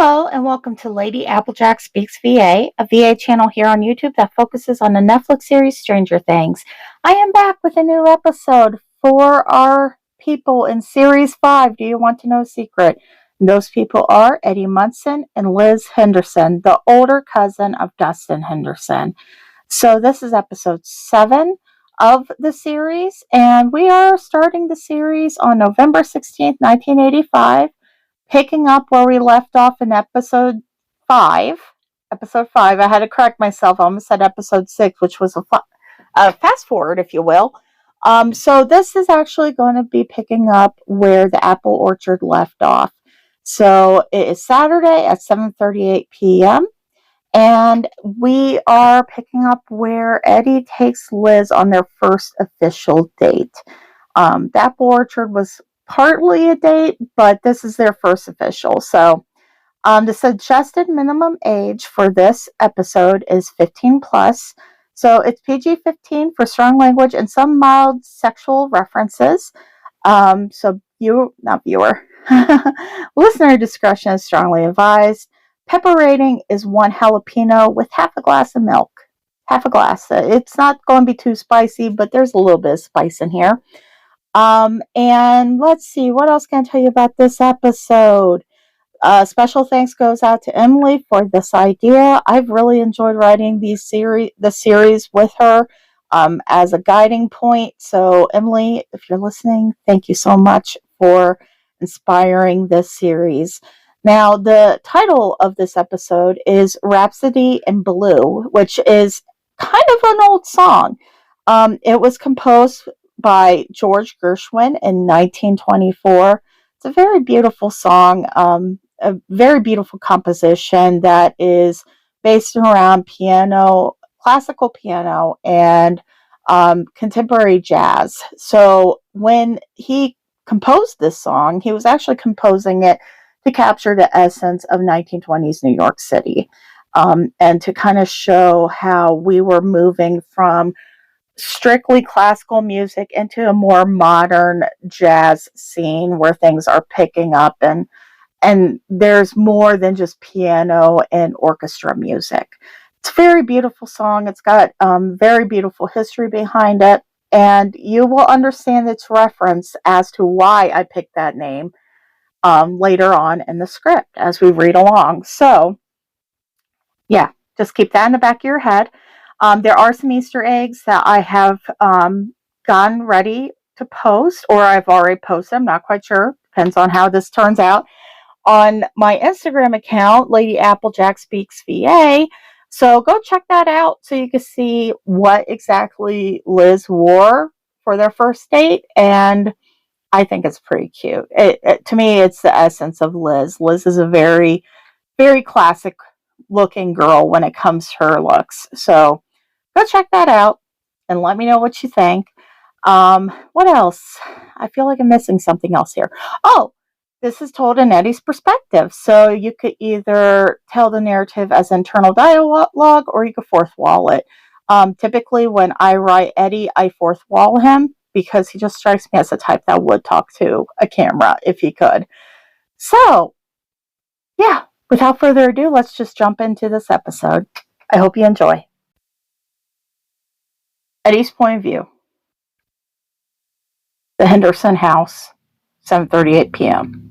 Hello and welcome to Lady Applejack Speaks VA, a VA channel here on YouTube that focuses on the Netflix series Stranger Things. I am back with a new episode for our people in Series 5. Do you want to know a secret? And those people are Eddie Munson and Lis Henderson, the older cousin of Dustin Henderson. So this is episode 7 of the series, and we are starting the series on November 16th, 1985. Picking up where we left off in episode 5. Episode 5, I had to correct myself. I almost said episode 6, which was a fast forward, if you will. So this is actually going to be picking up where the apple orchard left off. So it is Saturday at 7:38 p.m. And we are picking up where Eddie takes Lis on their first official date. The apple orchard was partly a date, but this is their first official. So the suggested minimum age for this episode is 15 plus. So it's PG-15 for strong language and some mild sexual references. So listener discretion is strongly advised. Pepper rating is 1 jalapeno with half a glass of milk. Half a glass. It's not going to be too spicy, but there's a little bit of spice in here. And let's see, what else can I tell you about this episode? Special thanks goes out to Emily for this idea. I've really enjoyed writing the series with her as a guiding point. So Emily, if you're listening, thank you so much for inspiring this series. Now, the title of this episode is Rhapsody in Blue, which is kind of an old song. It was composed by George Gershwin in 1924. It's a very beautiful song, a very beautiful composition that is based around piano, classical piano, and contemporary jazz. So when he composed this song, he was actually composing it to capture the essence of 1920s New York City, and to kind of show how we were moving from strictly classical music into a more modern jazz scene where things are picking up and there's more than just piano and orchestra music. It's a very beautiful song. It's got very beautiful history behind it, and you will understand its reference as to why I picked that name later on in the script as we read along. So yeah, just keep that in the back of your head. There are some Easter eggs that I have gotten ready to post, or I've already posted. I'm not quite sure. Depends on how this turns out. On my Instagram account, LadyApplejack Speaks VA. So go check that out so you can see what exactly Lis wore for their first date. And I think it's pretty cute. To me, it's the essence of Lis. Lis is a very, very classic looking girl when it comes to her looks. So go check that out and let me know what you think. What else? I feel like I'm missing something else here. Oh, this is told in Eddie's perspective. So you could either tell the narrative as internal dialogue or you could fourth wall it. Typically when I write Eddie, I fourth wall him because he just strikes me as the type that would talk to a camera if he could. So, yeah, without further ado, let's just jump into this episode. I hope you enjoy. Eddie's point of view. The Henderson house, 7:38 p.m.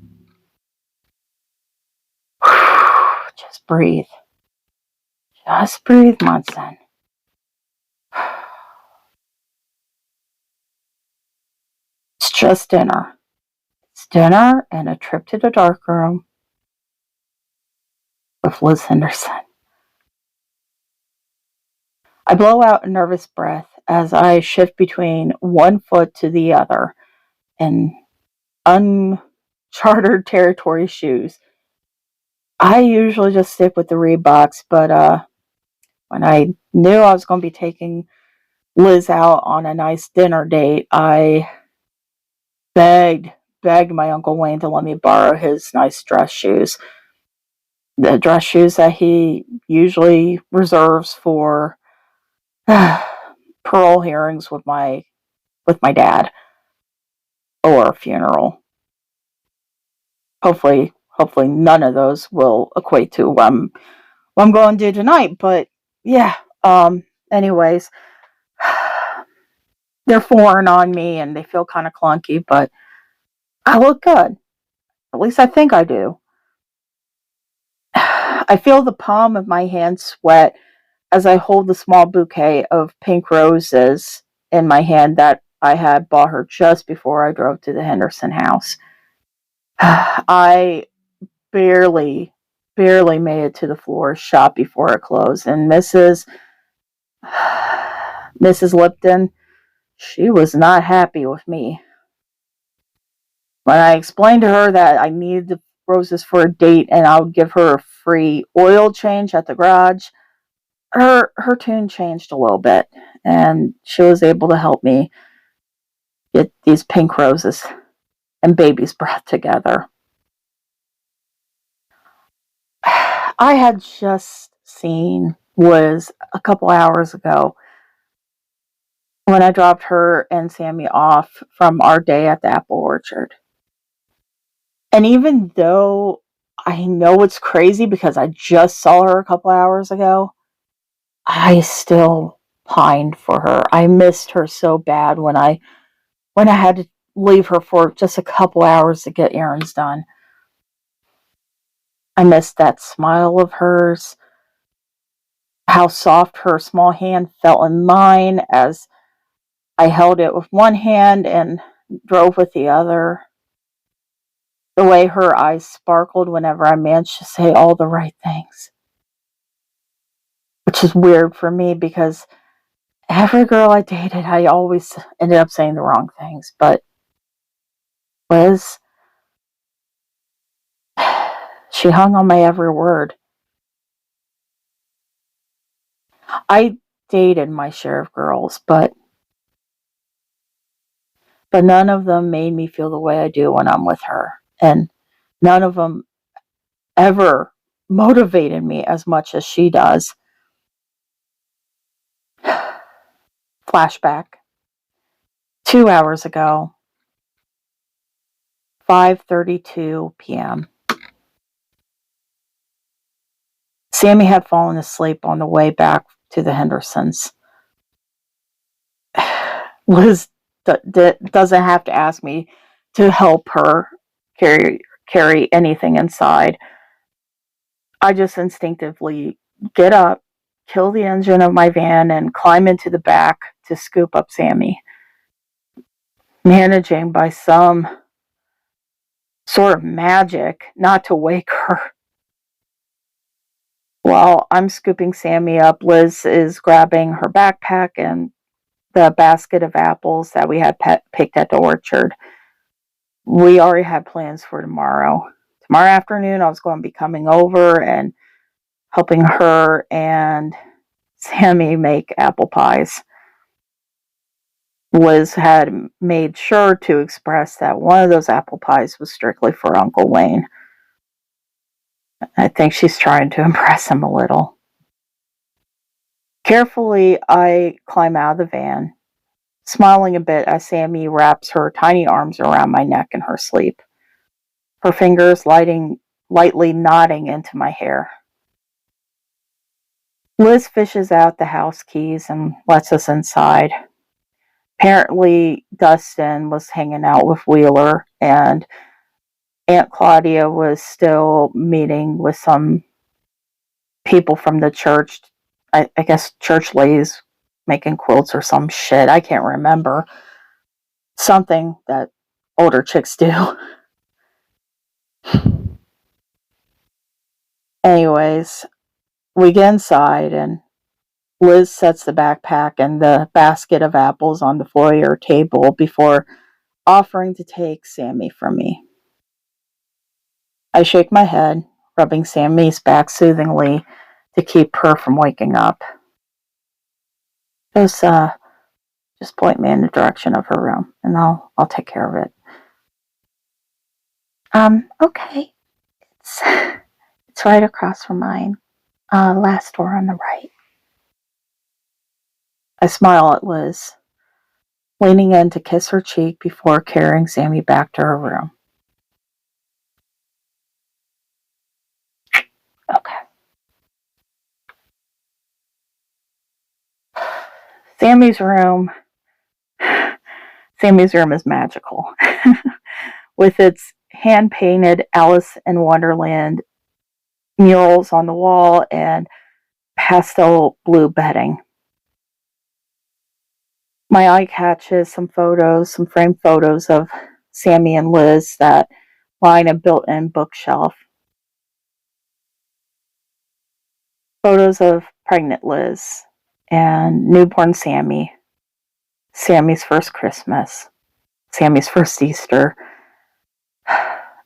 Just breathe. Just breathe, Munson. It's just dinner. It's dinner and a trip to the dark room with Lis Henderson. I blow out a nervous breath as I shift between one foot to the other in uncharted territory shoes. I usually just stick with the Reeboks, but when I knew I was going to be taking Lis out on a nice dinner date, I begged my Uncle Wayne to let me borrow his nice dress shoes. The dress shoes that he usually reserves for parole hearings with my dad or a funeral. Hopefully hopefully none of those will equate to what I'm going to do tonight. But yeah, anyways, they're foreign on me and they feel kind of clunky, but I look good. At least I think I do. I feel the palm of my hand sweat as I hold the small bouquet of pink roses in my hand that I had bought her just before I drove to the Henderson house. I barely made it to the florist shop before it closed, and Mrs. Lipton, she was not happy with me. When I explained to her that I needed the roses for a date and I would give her a free oil change at the garage, her tune changed a little bit, and she was able to help me get these pink roses and baby's breath together. I had just seen Liz a couple hours ago when I dropped her and Sammy off from our day at the apple orchard. And even though I know it's crazy because I just saw her a couple hours ago, I still pined for her. I missed her so bad when I had to leave her for just a couple hours to get errands done. I missed that smile of hers, how soft her small hand felt in mine as I held it with one hand and drove with the other. The way her eyes sparkled whenever I managed to say all the right things. Which is weird for me because every girl I dated, I always ended up saying the wrong things. But Liz, she hung on my every word. I dated my share of girls, but none of them made me feel the way I do when I'm with her. And none of them ever motivated me as much as she does. Flashback. 2 hours ago, 5:32 p.m. Sammy had fallen asleep on the way back to the Hendersons. Liz doesn't have to ask me to help her carry anything inside. I just instinctively get up, kill the engine of my van, and climb into the back to scoop up Sammy, managing by some sort of magic not to wake her. While I'm scooping Sammy up, Liz is grabbing her backpack and the basket of apples that we had picked at the orchard. We already had plans for tomorrow. Tomorrow afternoon, I was going to be coming over and helping her and Sammy make apple pies. Liz had made sure to express that one of those apple pies was strictly for Uncle Wayne. I think she's trying to impress him a little. Carefully, I climb out of the van, smiling a bit as Sammy wraps her tiny arms around my neck in her sleep, her fingers lightly nodding into my hair. Liz fishes out the house keys and lets us inside. Apparently, Dustin was hanging out with Wheeler, and Aunt Claudia was still meeting with some people from the church. I guess church ladies making quilts or some shit. I can't remember. Something that older chicks do. Anyways, we get inside and Liz sets the backpack and the basket of apples on the foyer table before offering to take Sammy from me. I shake my head, rubbing Sammy's back soothingly to keep her from waking up. Just point me in the direction of her room, and I'll take care of it. Okay. It's right across from mine. Last door on the right. I smile at Liz, leaning in to kiss her cheek before carrying Sammy back to her room. Sammy's room. Sammy's room is magical. With its hand-painted Alice in Wonderland murals on the wall and pastel blue bedding. My eye catches some framed photos of Sammy and Lis that line a built-in bookshelf. Photos of pregnant Lis and newborn Sammy, Sammy's first Christmas, Sammy's first Easter,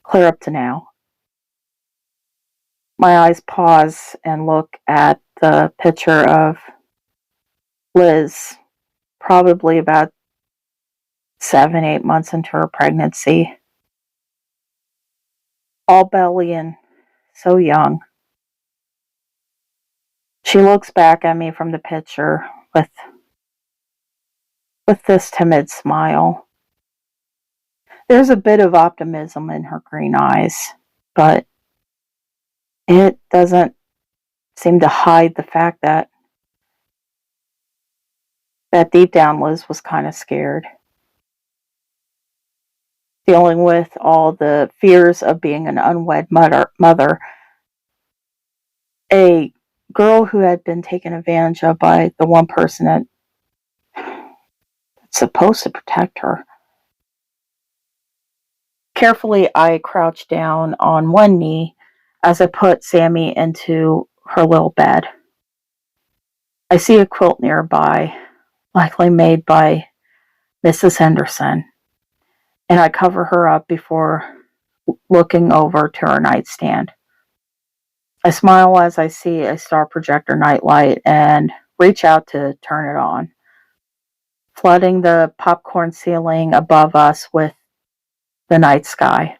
clear up to now. My eyes pause and look at the picture of Lis, probably about 7-8 months into her pregnancy, all belly and so young. She looks back at me from the picture with this timid smile. There's a bit of optimism in her green eyes, but it doesn't seem to hide the fact that deep down Lis was kind of scared. Dealing with all the fears of being an unwed mother, a girl who had been taken advantage of by the one person that's supposed to protect her. Carefully, I crouched down on one knee as I put Sammy into her little bed. I see a quilt nearby, likely made by Mrs. Henderson, and I cover her up before looking over to her nightstand. I smile as I see a star projector nightlight and reach out to turn it on, flooding the popcorn ceiling above us with the night sky.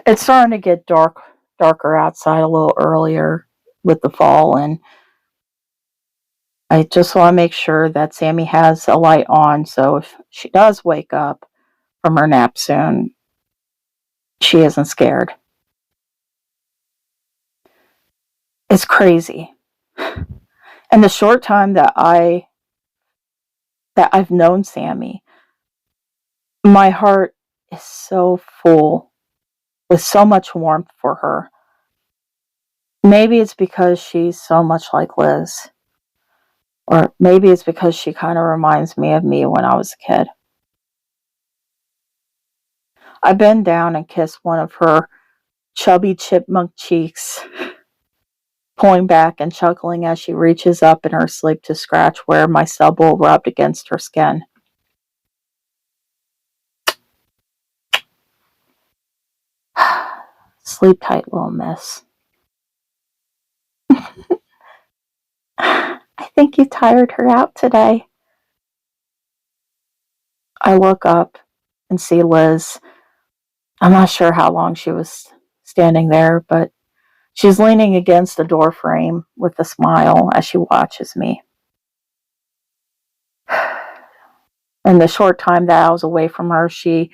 It's starting to get darker outside a little earlier with the fall, and I just want to make sure that Sammy has a light on, so if she does wake up from her nap soon, she isn't scared. It's crazy. And the short time that I've known Sammy, my heart is so full with so much warmth for her. Maybe it's because she's so much like Lis. Or maybe it's because she kind of reminds me of me when I was a kid. I bend down and kiss one of her chubby chipmunk cheeks, pulling back and chuckling as she reaches up in her sleep to scratch where my stubble rubbed against her skin. Sleep tight, little miss. I think you tired her out today. I look up and see Lis. I'm not sure how long she was standing there, but she's leaning against the door frame with a smile as she watches me. In the short time that I was away from her, she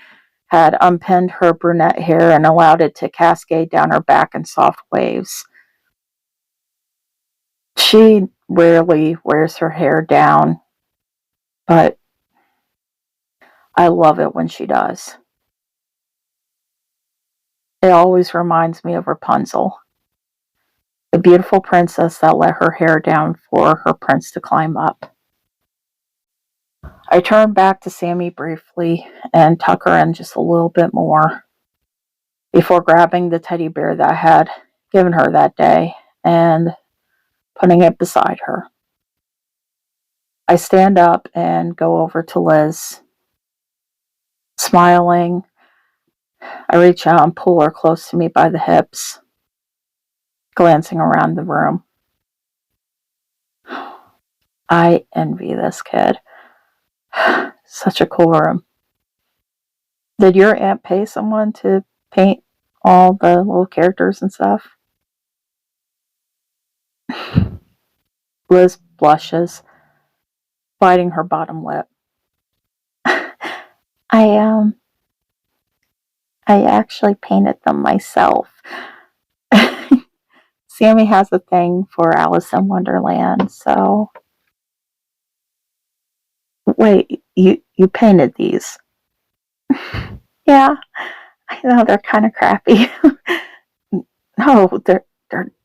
had unpinned her brunette hair and allowed it to cascade down her back in soft waves. She rarely wears her hair down, but I love it when she does. It always reminds me of Rapunzel, the beautiful princess that let her hair down for her prince to climb up. I turn back to Sammy briefly and tuck her in just a little bit more before grabbing the teddy bear that I had given her that day and putting it beside her. I stand up and go over to Lis. Smiling, I reach out and pull her close to me by the hips, glancing around the room. I envy this kid. Such a cool room. Did your aunt pay someone to paint all the little characters and stuff? Lis blushes, biting her bottom lip. I actually painted them myself. Sammy has a thing for Alice in Wonderland, so wait, you painted these? Yeah, I know they're kind of crappy. No, they're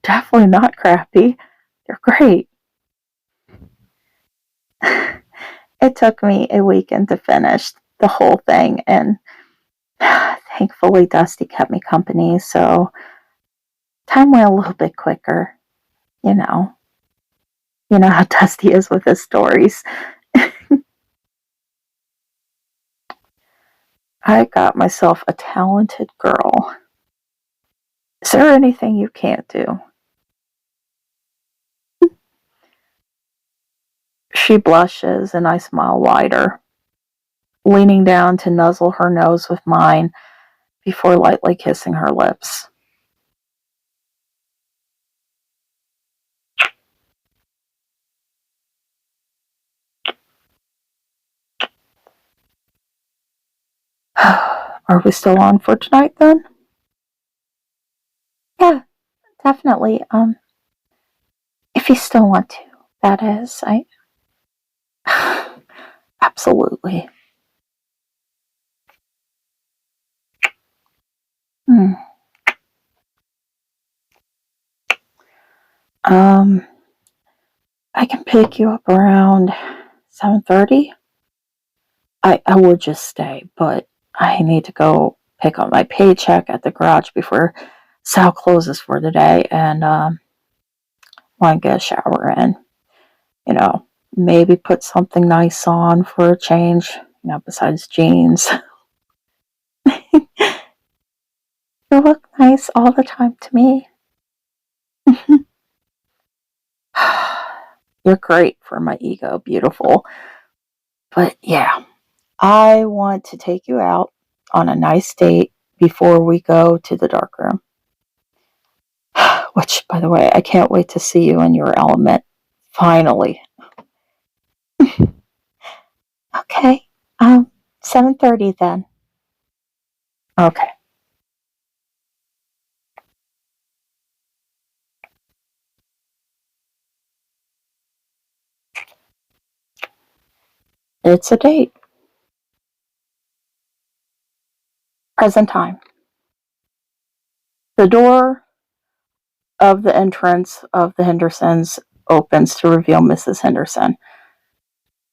definitely not crappy. They're great. It took me a weekend to finish the whole thing, and thankfully Dusty kept me company, so time went a little bit quicker. You know, you know how Dusty is with his stories. I got myself a talented girl. Is there anything you can't do? She blushes, and I smile wider, leaning down to nuzzle her nose with mine before lightly kissing her lips. Are we still on for tonight then? Yeah, definitely. If you still want to, that is. Absolutely. Hmm. Um, I can pick you up around 7:30. I would just stay, but I need to go pick up my paycheck at the garage before Sal closes for the day, and want to get a shower in. You know, maybe put something nice on for a change. You know, besides jeans. You look nice all the time to me. You're great for my ego, beautiful. But yeah, I want to take you out on a nice date before we go to the dark room. Which, by the way, I can't wait to see you in your element. Finally. Okay. 7:30 then. Okay. It's a date. Present time. The door of the entrance of the Hendersons opens to reveal Mrs. Henderson.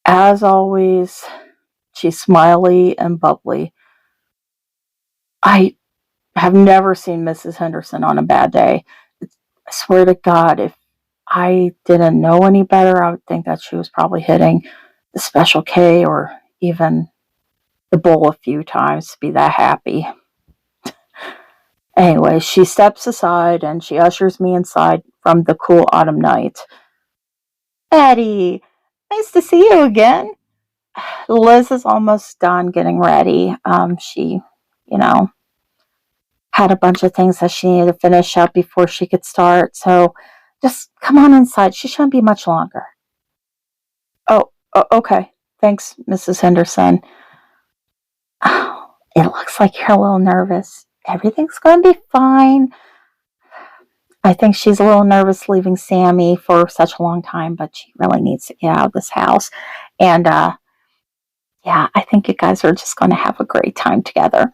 As always, she's smiley and bubbly. I have never seen Mrs. Henderson on a bad day. I swear to God, if I didn't know any better, I would think that she was probably hitting the Special K or even the bowl a few times to be that happy. Anyway, she steps aside and she ushers me inside from the cool autumn night. Eddie, nice to see you again. Liz is almost done getting ready. She, you know, had a bunch of things that she needed to finish up before she could start. So just come on inside. She shouldn't be much longer. Oh, okay. Thanks, Mrs. Henderson. Oh, it looks like you're a little nervous. Everything's going to be fine. I think she's a little nervous leaving Sammy for such a long time, but she really needs to get out of this house. And yeah, I think you guys are just going to have a great time together.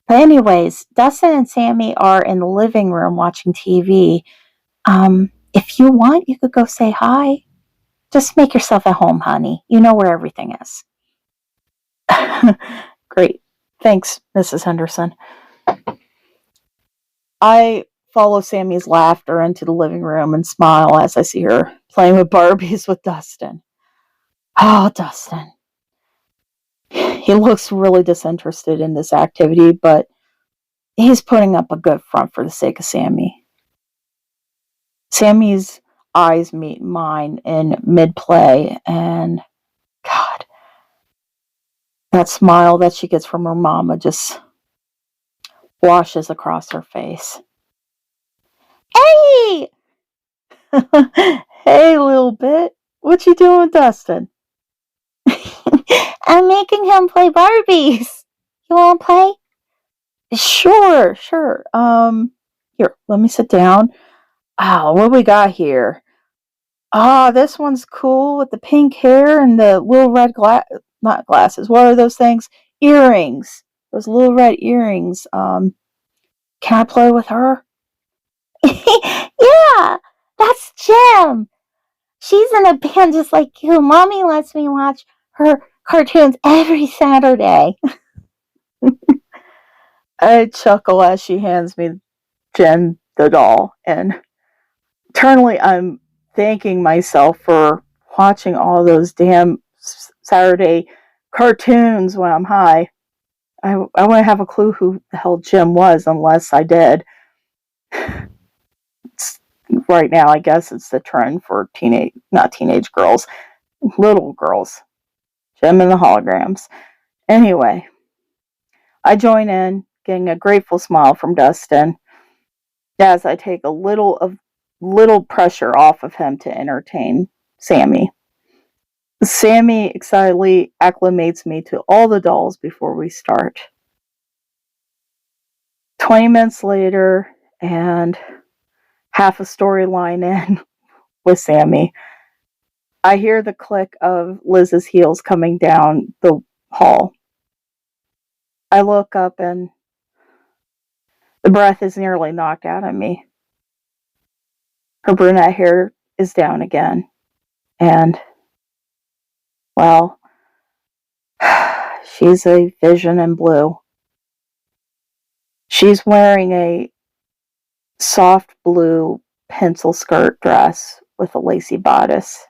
But anyways, Dustin and Sammy are in the living room watching TV. If you want, you could go say hi. Just make yourself at home, honey. You know where everything is. Great. Thanks, Mrs. Henderson. I follow Sammy's laughter into the living room and smile as I see her playing with Barbies with Dustin. Oh, Dustin. He looks really disinterested in this activity, but he's putting up a good front for the sake of Sammy. Sammy's eyes meet mine in mid-play, and God, that smile that she gets from her mama just washes across her face. Hey! Hey, little bit. What you doing, Dustin? I'm making him play Barbies. You want to play? Sure. Here, let me sit down. Oh, what we got here? Ah, this one's cool with the pink hair and the little red not glasses. What are those things? Earrings. Those little red earrings. Can I play with her? Yeah, that's Jim. She's in a band just like you. Mommy lets me watch her cartoons every Saturday. I chuckle as she hands me Jen the doll, and internally I'm thanking myself for watching all those damn Saturday cartoons when I'm high. I wouldn't have a clue who the hell Jim was unless I did. Right now, I guess it's the trend for not teenage girls, little girls. Jim and the holograms. Anyway, I join in, getting a grateful smile from Dustin as I take a little pressure off of him to entertain Sammy. Sammy excitedly acclimates me to all the dolls before we start. 20 minutes later, and half a storyline in with Sammy, I hear the click of Liz's heels coming down the hall. I look up and the breath is nearly knocked out of me. Her brunette hair is down again. And, well, she's a vision in blue. She's wearing a soft blue pencil skirt dress with a lacy bodice.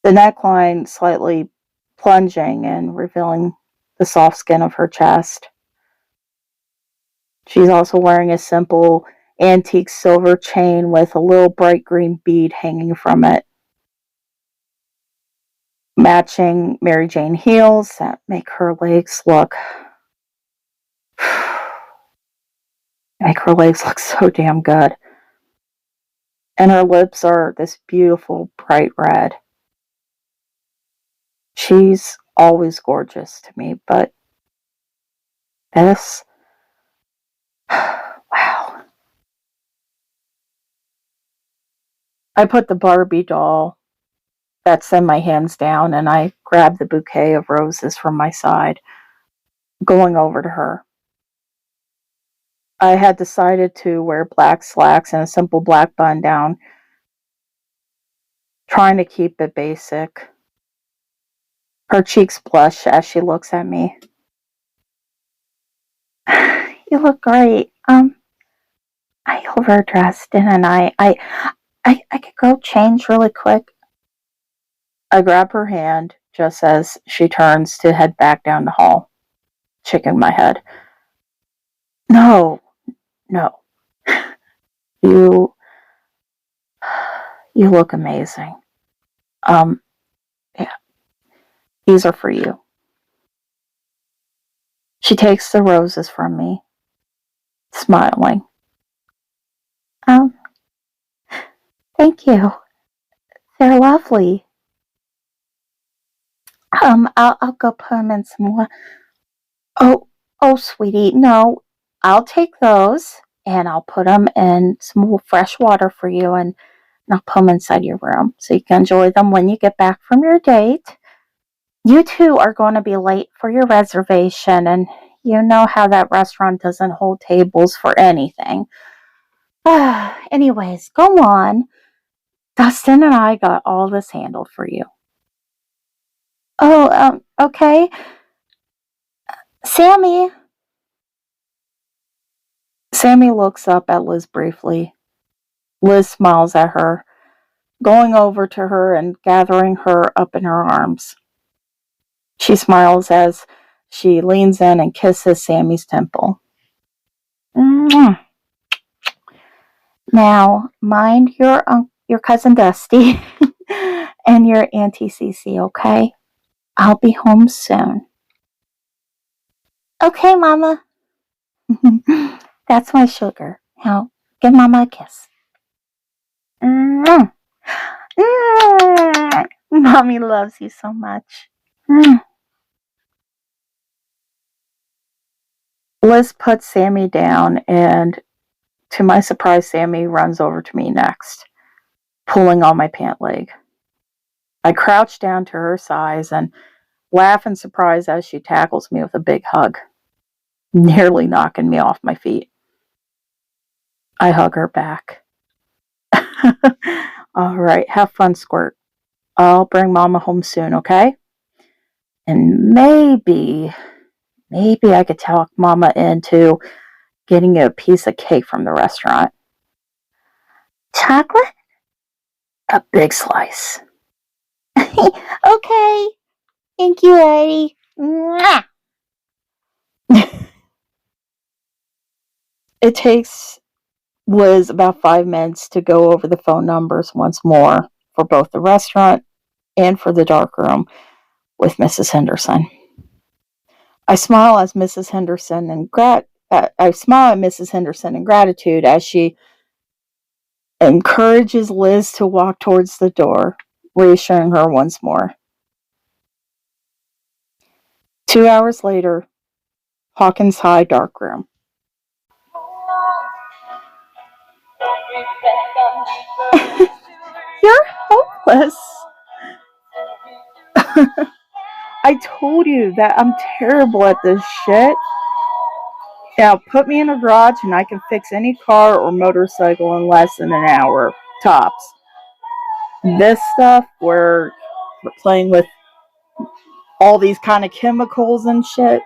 The neckline slightly plunging and revealing the soft skin of her chest. She's also wearing a simple antique silver chain with a little bright green bead hanging from it. Matching Mary Jane heels that make her legs look so damn good. And her lips are this beautiful bright red. She's always gorgeous to me, but this, wow. I put the Barbie doll that's in my hands down and I grab the bouquet of roses from my side, going over to her. I had decided to wear black slacks and a simple black bun down, trying to keep it basic. Her cheeks blush as she looks at me. You look great. I overdressed, didn't I? I could go change really quick. I grab her hand just as she turns to head back down the hall, shaking my head. No. You look amazing. Yeah. These are for you. She takes the roses from me, smiling. Thank you. They're lovely. I'll go put them in some more. Oh, sweetie, no. I'll take those and I'll put them in some fresh water for you and I'll put them inside your room so you can enjoy them when you get back from your date. You two are going to be late for your reservation, and you know how that restaurant doesn't hold tables for anything. Anyways, go on. Dustin and I got all this handled for you. Oh, okay. Sammy looks up at Lis briefly. Lis smiles at her, going over to her and gathering her up in her arms. She smiles as she leans in and kisses Sammy's temple. Mwah. Now, mind your cousin Dusty and your Auntie Cece, okay? I'll be home soon. Okay, Mama. That's my sugar. Now, give Mama a kiss. Mm. Mm. Mommy loves you so much. Lis puts Sammy down and To my surprise, Sammy runs over to me next, pulling on my pant leg. I crouch down to her size and laugh in surprise as she tackles me with a big hug, nearly knocking me off my feet. I hug her back. All right, have fun, Squirt. I'll bring Mama home soon, okay? And maybe I could talk Mama into getting you a piece of cake from the restaurant. Chocolate? A big slice. Okay. Thank you, Eddie. Mwah. It takes Liz about 5 minutes to go over the phone numbers once more for both the restaurant and for the darkroom with Mrs. Henderson. I smile at Mrs. Henderson in gratitude as she encourages Liz to walk towards the door, reassuring her once more. 2 hours later, Hawkins High darkroom. You're hopeless. I told you that I'm terrible at this shit. Now put me in a garage and I can fix any car or motorcycle in less than an hour, tops. This stuff where we're playing with all these kind of chemicals and shit,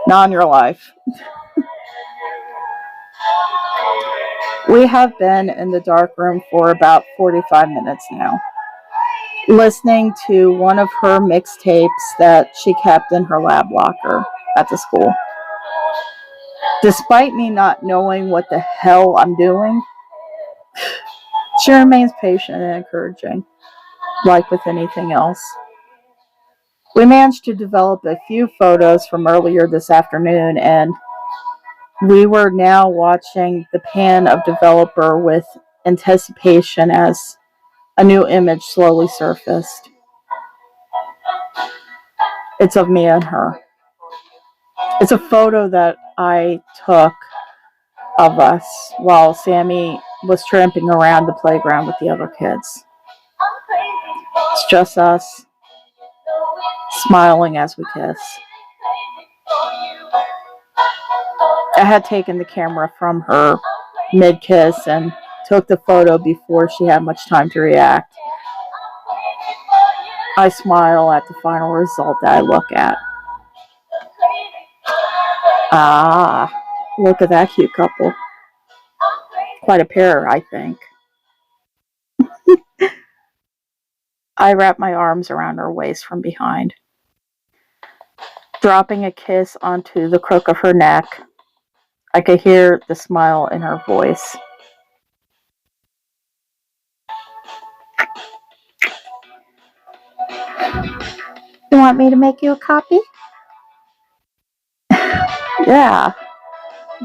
not in your life. We have been in the dark room for about 45 minutes now, listening to one of her mixtapes that she kept in her lab locker at the school. Despite me not knowing what the hell I'm doing, she remains patient and encouraging, like with anything else. We managed to develop a few photos from earlier this afternoon, and we were now watching the pan of developer with anticipation as a new image slowly surfaced. It's of me and her. It's a photo that I took of us while Sammy was tramping around the playground with the other kids. It's just us, smiling as we kiss. I had taken the camera from her mid-kiss and took the photo before she had much time to react. I smile at the final result that I look at. Ah, look at that cute couple. Quite a pair, I think. I wrap my arms around her waist from behind, dropping a kiss onto the crook of her neck. I could hear the smile in her voice. You want me to make you a copy? Yeah,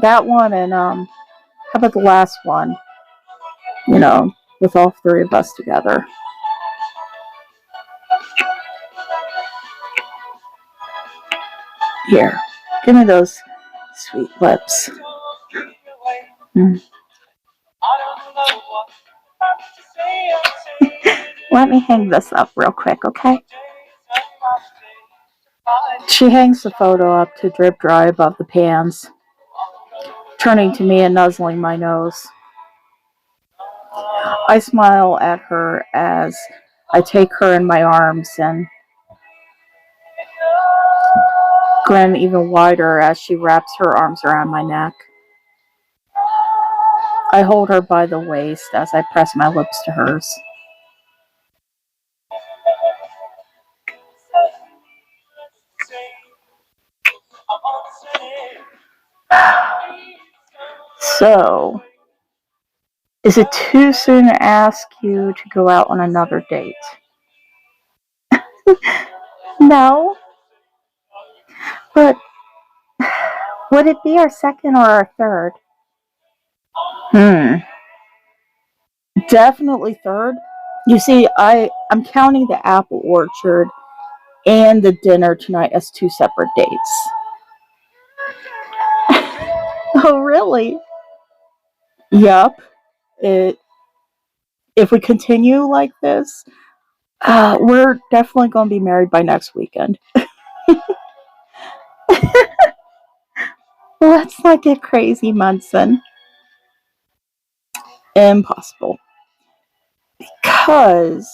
that one, and how about the last one? You know, with all three of us together. Here, give me those sweet lips. Let me hang this up real quick, okay? She hangs the photo up to drip dry above the pans, turning to me and nuzzling my nose. I smile at her as I take her in my arms and grin even wider as she wraps her arms around my neck. I hold her by the waist as I press my lips to hers. So, is it too soon to ask you to go out on another date? No. But would it be our second or our third? Definitely third. You see, I'm counting the apple orchard and the dinner tonight as two separate dates. Oh, really? Yup. It. If we continue like this, we're definitely going to be married by next weekend. Let's not get crazy, Munson. Impossible. Because,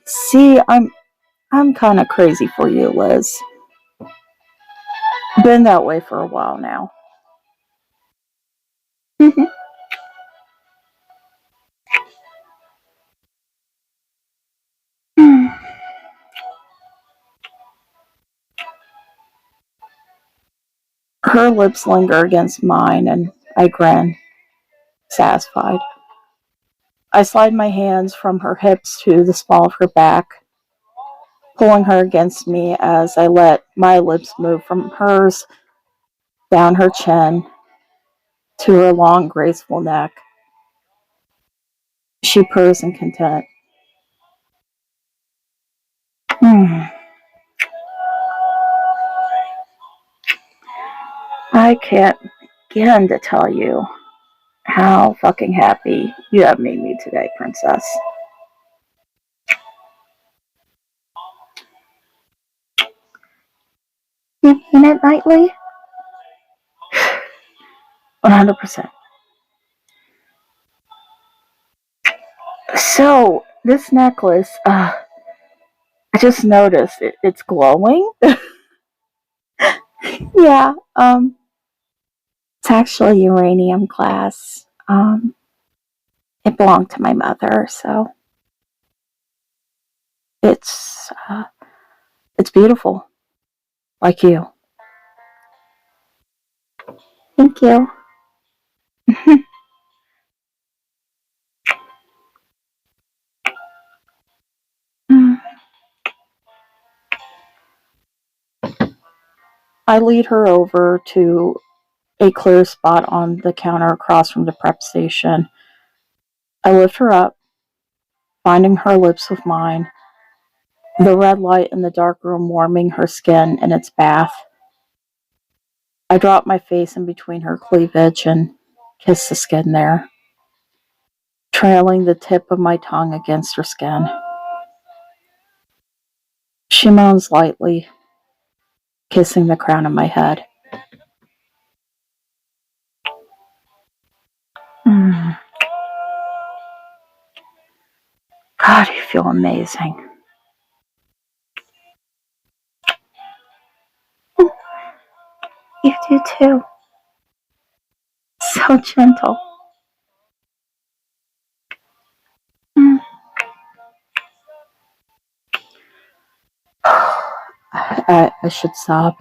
see, I'm kind of crazy for you, Liz. Been that way for a while now. Her lips linger against mine, and I grin, satisfied. I slide my hands from her hips to the small of her back, pulling her against me as I let my lips move from hers down her chin to her long, graceful neck. She purrs in content. I can't begin to tell you how fucking happy you have made me today, princess. You mean it, Knightley? 100%. So, this necklace, I just noticed it's glowing. Yeah, it's actually uranium glass. It belonged to my mother, so it's it's beautiful, like you. Thank you. I lead her over to a clear spot on the counter across from the prep station. I lift her up, finding her lips with mine, the red light in the dark room warming her skin in its bath. I drop my face in between her cleavage and kiss the skin there, trailing the tip of my tongue against her skin. She moans lightly, kissing the crown of my head. God, you feel amazing. You do too. So gentle. I should stop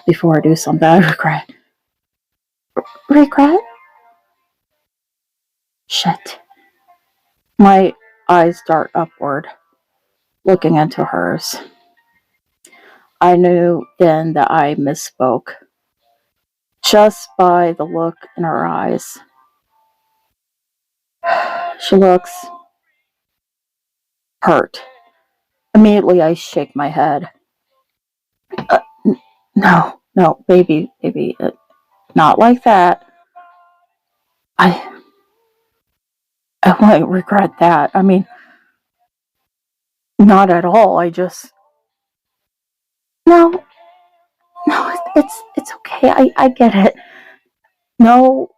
before I do something I regret. Regret? Shit. My eyes dart upward, looking into hers. I knew then that I misspoke, just by the look in her eyes. She looks hurt. Immediately, I shake my head. No, baby, not like that. I, I won't regret that. I mean, not at all. No, it's okay. I get it. No,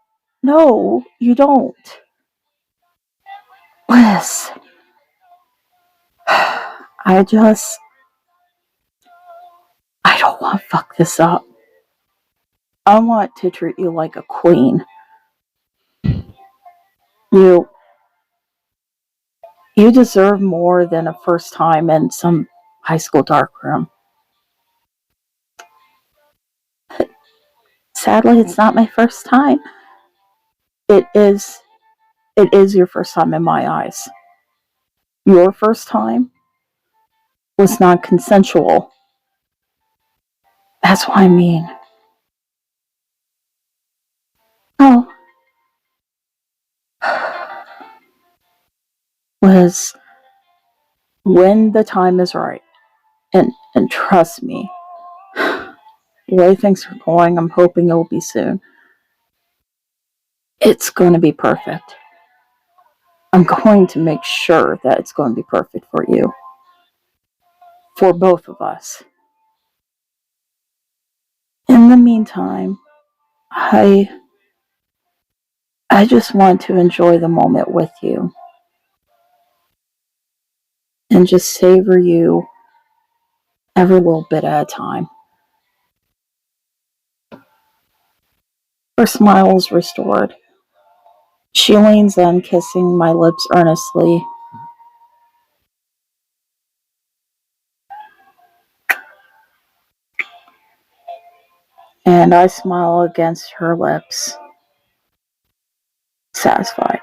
you don't. Liz, I don't want to fuck this up. I want to treat you like a queen. You, you deserve more than a first time in some high school darkroom. Sadly, it's not my first time. It is, it is your first time in my eyes. Your first time was not consensual. That's what I mean. Oh, Liz, when the time is right, and trust me, The way things are going, I'm hoping it'll be soon. It's going to be perfect. I'm going to make sure that it's going to be perfect for you. For both of us. In the meantime, I just want to enjoy the moment with you. And just savor you every little bit at a time. Her smile is restored. She leans in, kissing my lips earnestly. And I smile against her lips, satisfied.